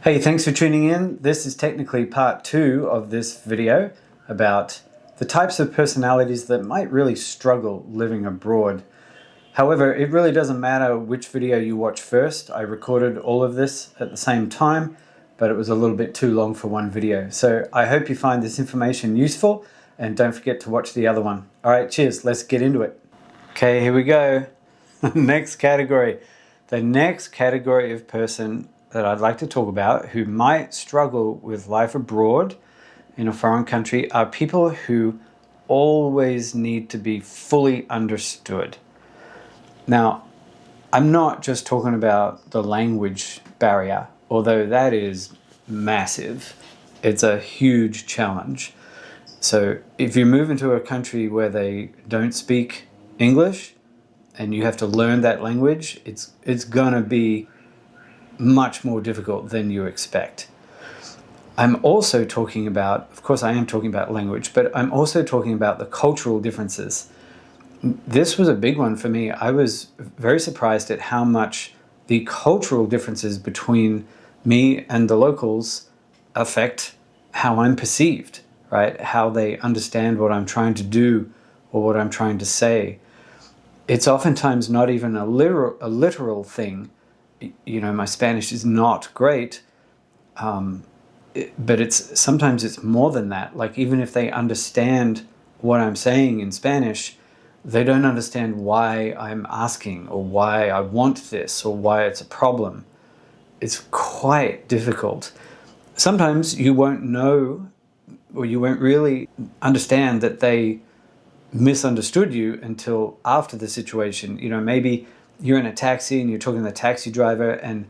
Hey, thanks for tuning in. This is technically part 2 of this video about the types of personalities that might really struggle living abroad. However, it really doesn't matter which video you watch first. I recorded all of this at the same time, but it was a little bit too long for one video. So I hope you find this information useful, and don't forget to watch the other one. All right, cheers. Let's get into it. Okay, here we go. Next category. The next category of person that I'd like to talk about who might struggle with life abroad in a foreign country are people who always need to be fully understood. Now, I'm not just talking about the language barrier, although that is massive. It's a huge challenge. So if you move into a country where they don't speak English and you have to learn that language, it's gonna be much more difficult than you expect. I'm also talking about, of course I am talking about language, but I'm also talking about the cultural differences. This was a big one for me. I was very surprised at how much the cultural differences between me and the locals affect how I'm perceived, right? How they understand what I'm trying to do or what I'm trying to say. It's oftentimes not even a literal thing. You know, my Spanish is not great, but sometimes it's more than that. Like, even if they understand what I'm saying in Spanish, they don't understand why I'm asking or why I want this or why it's a problem. It's quite difficult. Sometimes you won't know, or you won't really understand that they misunderstood you until after the situation. You know, maybe you're in a taxi and you're talking to the taxi driver, and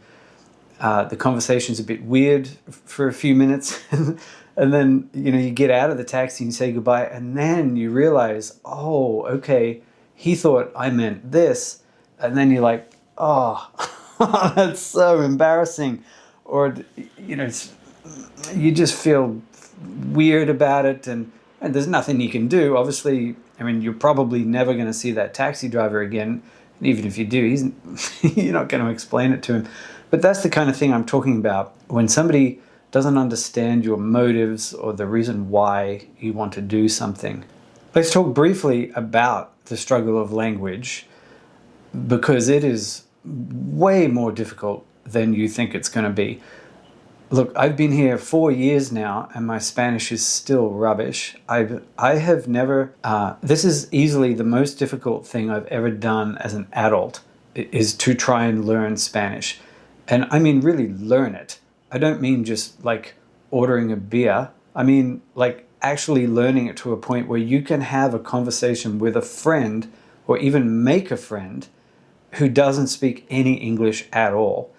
the conversation's a bit weird for a few minutes, and then you get out of the taxi and say goodbye, and then you realize, oh, okay, he thought I meant this, and then you're like, oh, that's so embarrassing, or you just feel weird about it, and there's nothing you can do. Obviously, I mean, you're probably never going to see that taxi driver again. Even if you do, you're not going to explain it to him. But that's the kind of thing I'm talking about. When somebody doesn't understand your motives or the reason why you want to do something. Let's talk briefly about the struggle of language, because it is way more difficult than you think it's going to be. Look, I've been here 4 years now, and my Spanish is still rubbish. I have never... this is easily the most difficult thing I've ever done as an adult, is to try and learn Spanish. And I mean really learn it. I don't mean just like ordering a beer. I mean like actually learning it to a point where you can have a conversation with a friend, or even make a friend who doesn't speak any English at all.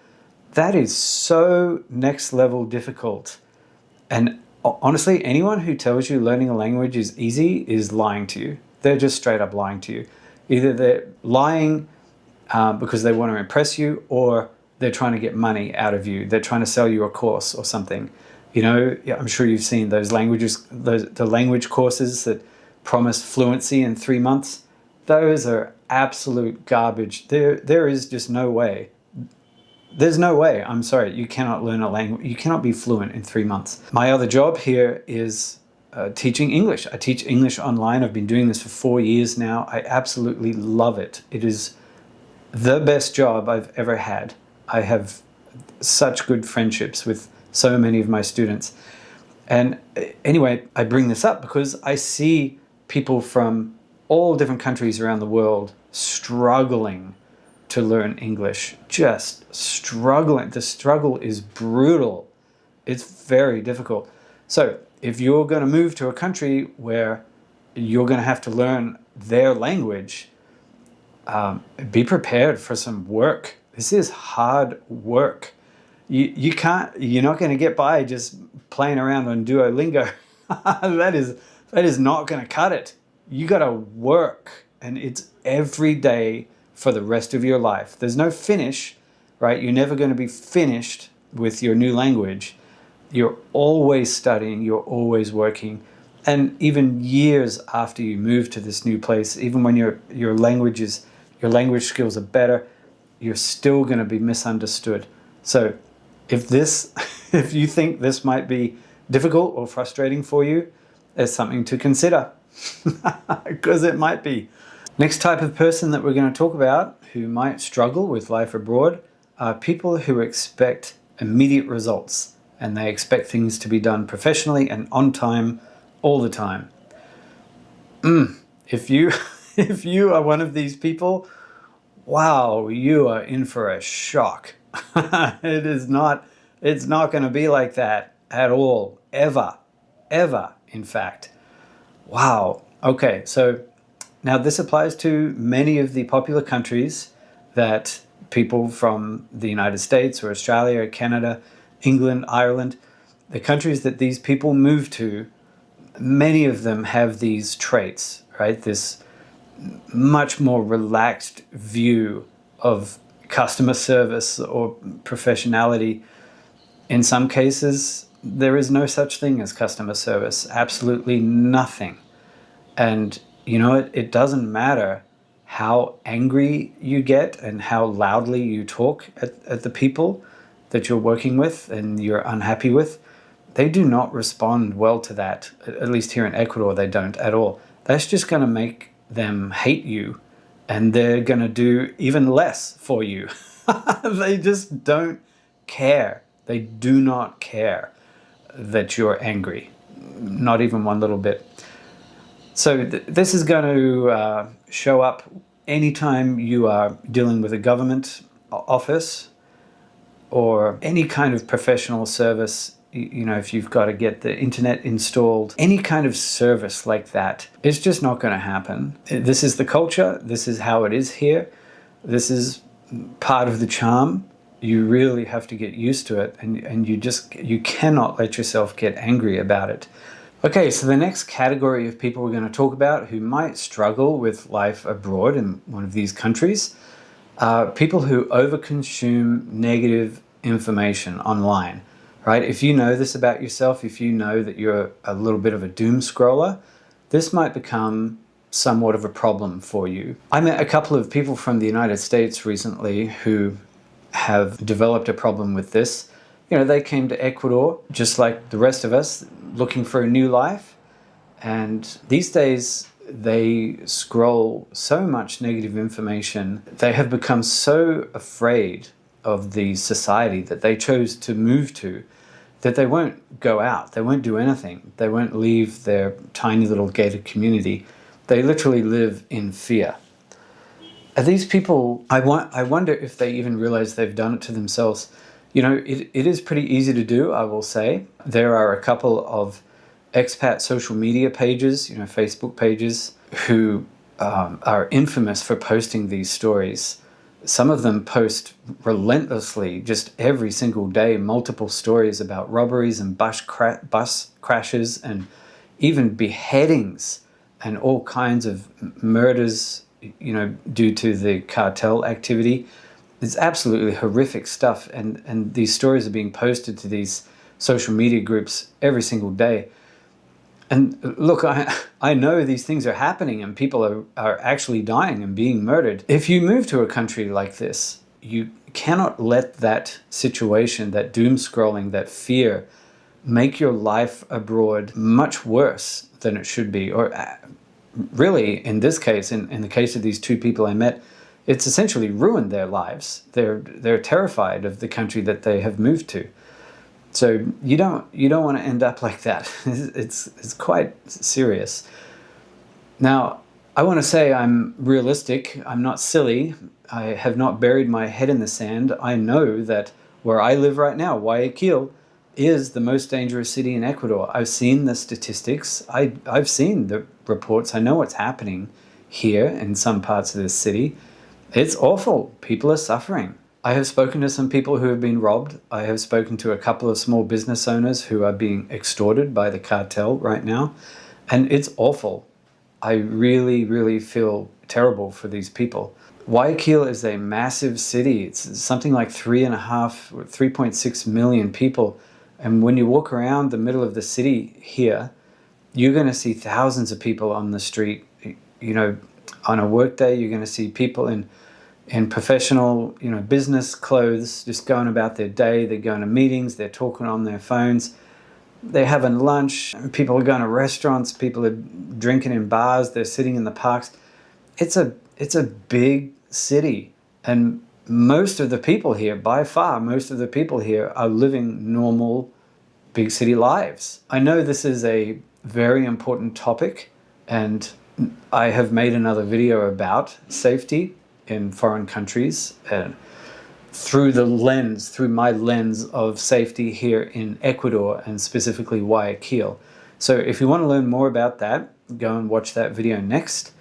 That is so next level difficult. And honestly, anyone who tells you learning a language is easy is lying to you. They're just straight up lying to you. Either they're lying because they want to impress you, or they're trying to get money out of you. They're trying to sell you a course or something. I'm sure you've seen those the language courses that promise fluency in 3 months. Those are absolute garbage. There is just no way. There's no way, I'm sorry, you cannot learn a language, you cannot be fluent in 3 months. My other job here is teaching English. I teach English online. I've been doing this for 4 years now. I absolutely love it. It is the best job I've ever had. I have such good friendships with so many of my students. And anyway, I bring this up because I see people from all different countries around the world struggling to learn English, just struggling. The struggle is brutal. It's very difficult. So if you're going to move to a country where you're going to have to learn their language, be prepared for some work. This is hard work. You're not going to get by just playing around on Duolingo. that is not going to cut it. You got to work, and it's every day for the rest of your life. There's no finish, right? You're never going to be finished with your new language. You're always studying, you're always working. And even years after you move to this new place, even when your language skills are better, you're still going to be misunderstood. So if this if you think this might be difficult or frustrating for you, there's something to consider, because it might be. Next type of person that we're going to talk about who might struggle with life abroad are people who expect immediate results, and they expect things to be done professionally and on time all the time. If you if you are one of these people, wow, you are in for a shock. It's not going to be like that at all, ever, in fact. Wow. Okay, so now this applies to many of the popular countries that people from the United States or Australia, Canada, England, Ireland, the countries that these people move to, many of them have these traits, right? This much more relaxed view of customer service or professionality. In some cases, there is no such thing as customer service, absolutely nothing. And you know, it doesn't matter how angry you get and how loudly you talk at the people that you're working with and you're unhappy with. They do not respond well to that. At least here in Ecuador, they don't at all. That's just going to make them hate you, and they're going to do even less for you. They just don't care. They do not care that you're angry, not even one little bit. So this is going to show up anytime you are dealing with a government office or any kind of professional service. You know, if you've got to get the internet installed, any kind of service like that, it's just not going to happen. This is the culture. This is how it is here. This is part of the charm. You really have to get used to it, and you cannot let yourself get angry about it. Okay, so the next category of people we're going to talk about who might struggle with life abroad in one of these countries are people who overconsume negative information online. Right? If you know this about yourself, if you know that you're a little bit of a doom scroller, this might become somewhat of a problem for you. I met a couple of people from the United States recently who have developed a problem with this. You know, they came to Ecuador just like the rest of us, looking for a new life. And these days they scroll so much negative information. They have become so afraid of the society that they chose to move to that they won't go out, they won't do anything, they won't leave their tiny little gated community. They literally live in fear. And these people, I wonder if they even realize they've done it to themselves. You know, it is pretty easy to do, I will say. There are a couple of expat social media pages, you know, Facebook pages, who are infamous for posting these stories. Some of them post relentlessly, just every single day, multiple stories about robberies and bus crashes and even beheadings and all kinds of murders, you know, due to the cartel activity. It's absolutely horrific stuff, and these stories are being posted to these social media groups every single day. And look, I know these things are happening and people are actually dying and being murdered. If you move to a country like this, you cannot let that situation, that doom scrolling, that fear, make your life abroad much worse than it should be. Or really, in this case, in the case of these two people I met, it's essentially ruined their lives. They're terrified of the country that they have moved to. So you don't want to end up like that. It's quite serious. Now, I want to say I'm realistic. I'm not silly. I have not buried my head in the sand. I know that where I live right now, Guayaquil, is the most dangerous city in Ecuador. I've seen the statistics. I've seen the reports. I know what's happening here in some parts of this city. It's awful. People are suffering. I have spoken to some people who have been robbed. I have spoken to a couple of small business owners who are being extorted by the cartel right now. And it's awful. I really, really feel terrible for these people. Guayaquil is a massive city. It's something like 3.6 million people. And when you walk around the middle of the city here, you're going to see thousands of people on the street. You know, on a work day, you're going to see people in in professional, business clothes, just going about their day. They're going to meetings, they're talking on their phones, they're having lunch, people are going to restaurants, people are drinking in bars, they're sitting in the parks. It's a big city, and most of the people here, by far, most of the people here are living normal big city lives. I know this is a very important topic, and I have made another video about safety in foreign countries, and through my lens of safety here in Ecuador, and specifically Guayaquil. So if you want to learn more about that, go and watch that video next.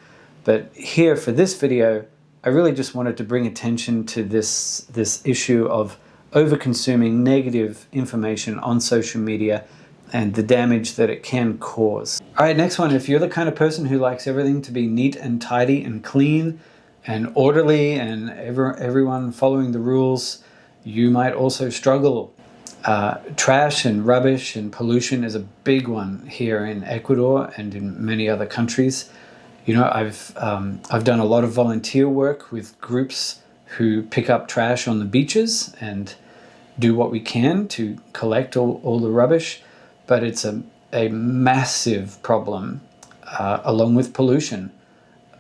But here for this video, I really just wanted to bring attention to this issue of over-consuming negative information on social media and the damage that it can cause. All right, next one. If you're the kind of person who likes everything to be neat and tidy and clean and orderly and everyone following the rules, you might also struggle. Trash and rubbish and pollution is a big one here in Ecuador and in many other countries. I've done a lot of volunteer work with groups who pick up trash on the beaches and do what we can to collect all the rubbish, but it's a massive problem, along with pollution.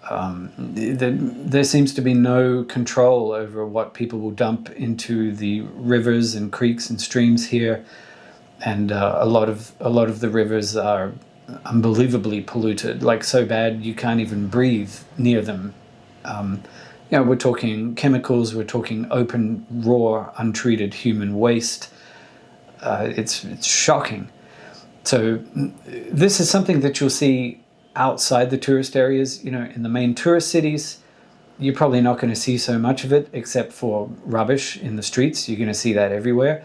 There seems to be no control over what people will dump into the rivers and creeks and streams here, and a lot of the rivers are unbelievably polluted, like so bad you can't even breathe near them. We're talking chemicals, we're talking open, raw, untreated human waste. It's shocking. So this is something that you'll see outside the tourist areas. In the main tourist cities, you're probably not going to see so much of it, except for rubbish in the streets. You're going to see that everywhere.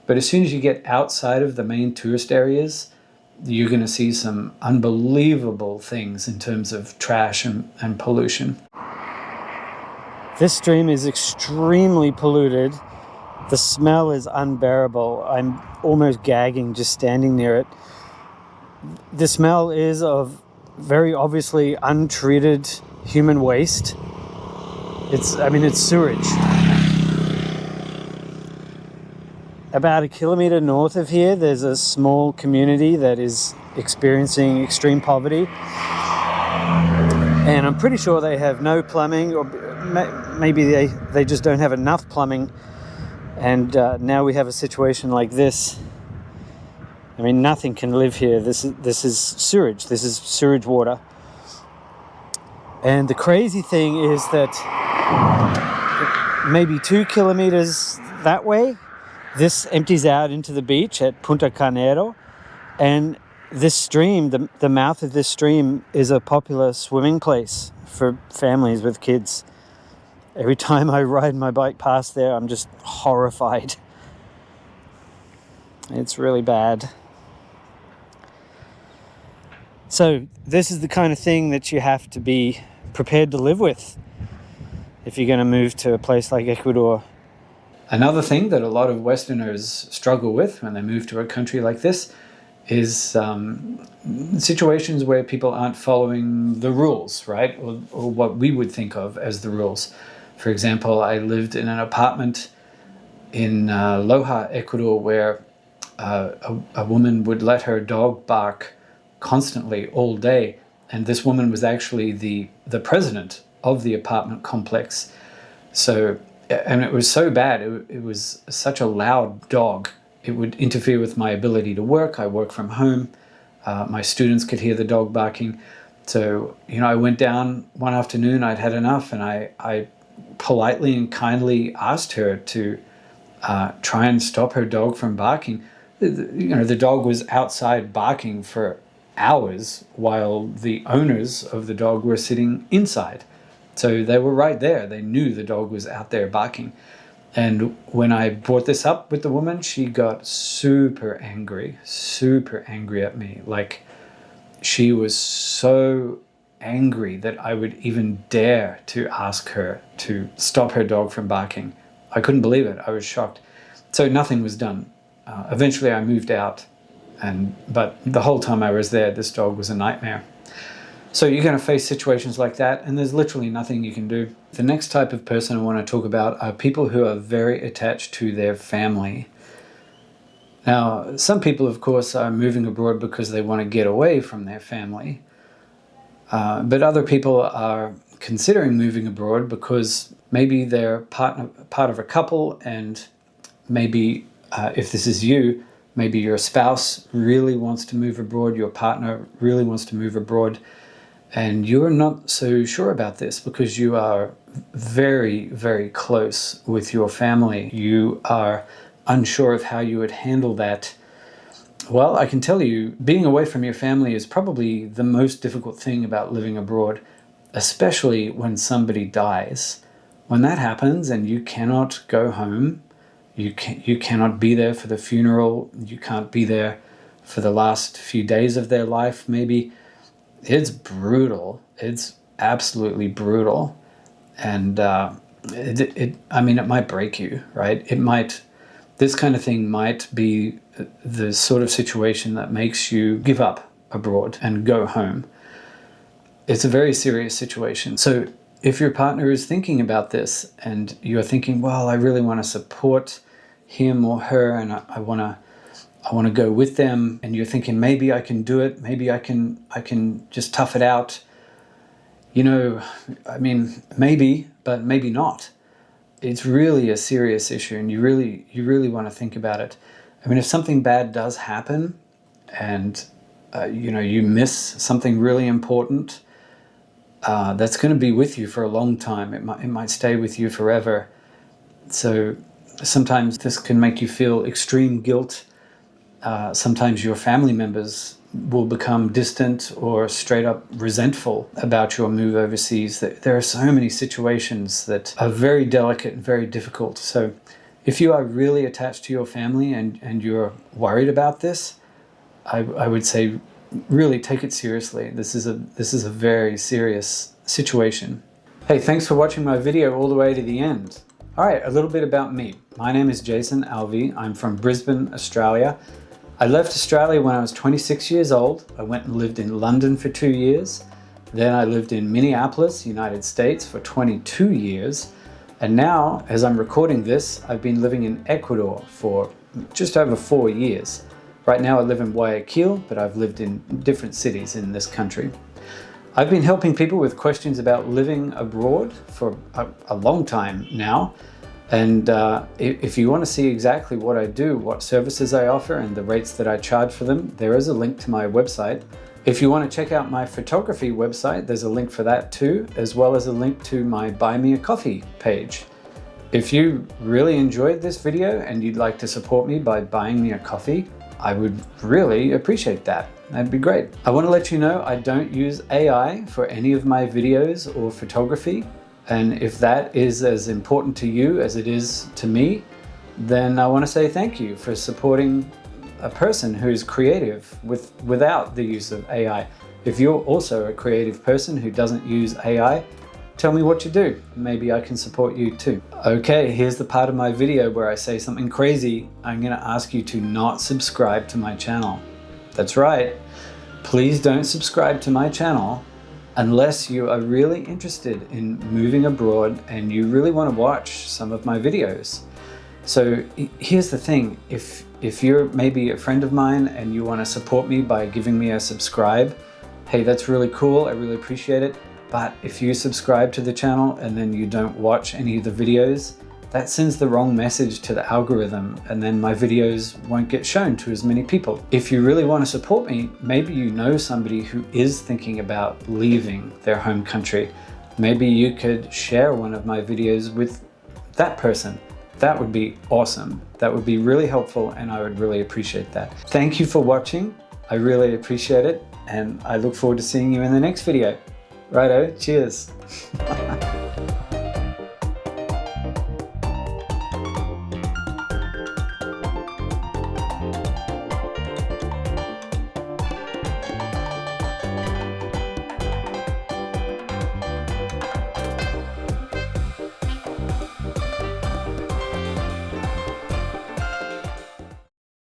But as soon as you get outside of the main tourist areas, you're going to see some unbelievable things in terms of trash and pollution. This stream is extremely polluted. The smell is unbearable. I'm almost gagging just standing near it. The smell is of very obviously untreated human waste. It's sewage. About 1 kilometer north of here, there's a small community that is experiencing extreme poverty. And I'm pretty sure they have no plumbing, or maybe they just don't have enough plumbing. And now we have a situation like this. Nothing can live here. This is sewage. This is sewage water. And the crazy thing is that maybe 2 kilometers that way, this empties out into the beach at Punta Carnero, and this stream, the mouth of this stream, is a popular swimming place for families with kids. Every time I ride my bike past there, I'm just horrified. It's really bad. So this is the kind of thing that you have to be prepared to live with if you're going to move to a place like Ecuador. Another thing that a lot of Westerners struggle with when they move to a country like this is situations where people aren't following the rules, right? Or what we would think of as the rules. For example, I lived in an apartment in Loja, Ecuador, where a woman would let her dog bark constantly all day. And this woman was actually the president of the apartment complex. So, and it was so bad, it was such a loud dog. It would interfere with my ability to work. I work from home. My students could hear the dog barking. So, I went down one afternoon, I'd had enough, and I politely and kindly asked her to try and stop her dog from barking. The dog was outside barking for hours while the owners of the dog were sitting inside. So they were right there. They knew the dog was out there barking. And when I brought this up with the woman, she got super angry at me. Like, she was so angry that I would even dare to ask her to stop her dog from barking. I couldn't believe it. I was shocked. So nothing was done. Eventually I moved out, but the whole time I was there, this dog was a nightmare. So you're going to face situations like that, and there's literally nothing you can do. The next type of person I want to talk about are people who are very attached to their family. Now, some people, of course, are moving abroad because they want to get away from their family. But other people are considering moving abroad because maybe they're part of a couple, and maybe if this is you, maybe your spouse really wants to move abroad, your partner really wants to move abroad, and you're not so sure about this because you are very, very close with your family. You are unsure of how you would handle that. Well, I can tell you, being away from your family is probably the most difficult thing about living abroad, especially when somebody dies. When that happens and you cannot go home, you cannot be there for the funeral, you can't be there for the last few days of their life, maybe. It's brutal. It's absolutely brutal. And it might break you, right? This kind of thing might be the sort of situation that makes you give up abroad and go home. It's a very serious situation. So if your partner is thinking about this and you're thinking, well, I really want to support him or her, and I want to go with them, and you're thinking maybe I can do it, maybe I can just tough it out. Maybe, but maybe not. It's really a serious issue, and you really want to think about it. If something bad does happen, and you miss something really important, that's going to be with you for a long time. It might stay with you forever. So sometimes this can make you feel extreme guilt. Sometimes your family members will become distant or straight up resentful about your move overseas. There are so many situations that are very delicate and very difficult. So if you are really attached to your family and you're worried about this, I would say really take it seriously. This is a very serious situation. Hey, thanks for watching my video all the way to the end. All right, a little bit about me. My name is Jason Alvey. I'm from Brisbane, Australia. I left Australia when I was 26 years old. I went and lived in London for 2 years. Then I lived in Minneapolis, United States for 22 years. And now, as I'm recording this, I've been living in Ecuador for just over 4 years. Right now I live in Guayaquil, but I've lived in different cities in this country. I've been helping people with questions about living abroad for a long time now. And if you want to see exactly what I do, what services I offer, and the rates that I charge for them, there is a link to my website. If you want to check out my photography website, there's a link for that too, as well as a link to my Buy Me a Coffee page. If you really enjoyed this video and you'd like to support me by buying me a coffee, I would really appreciate that. That'd be great. I want to let you know I don't use AI for any of my videos or photography. And if that is as important to you as it is to me, then I want to say thank you for supporting a person who is creative without the use of AI. If you're also a creative person who doesn't use AI, tell me what you do. Maybe I can support you too. Okay, here's the part of my video where I say something crazy. I'm going to ask you to not subscribe to my channel. That's right. Please don't subscribe to my channel unless you are really interested in moving abroad and you really want to watch some of my videos. So here's the thing, if you're maybe a friend of mine and you want to support me by giving me a subscribe, hey, that's really cool, I really appreciate it. But if you subscribe to the channel and then you don't watch any of the videos, that sends the wrong message to the algorithm, and then my videos won't get shown to as many people. If you really want to support me, maybe you know somebody who is thinking about leaving their home country. Maybe you could share one of my videos with that person. That would be awesome. That would be really helpful, and I would really appreciate that. Thank you for watching. I really appreciate it, and I look forward to seeing you in the next video. Righto, cheers.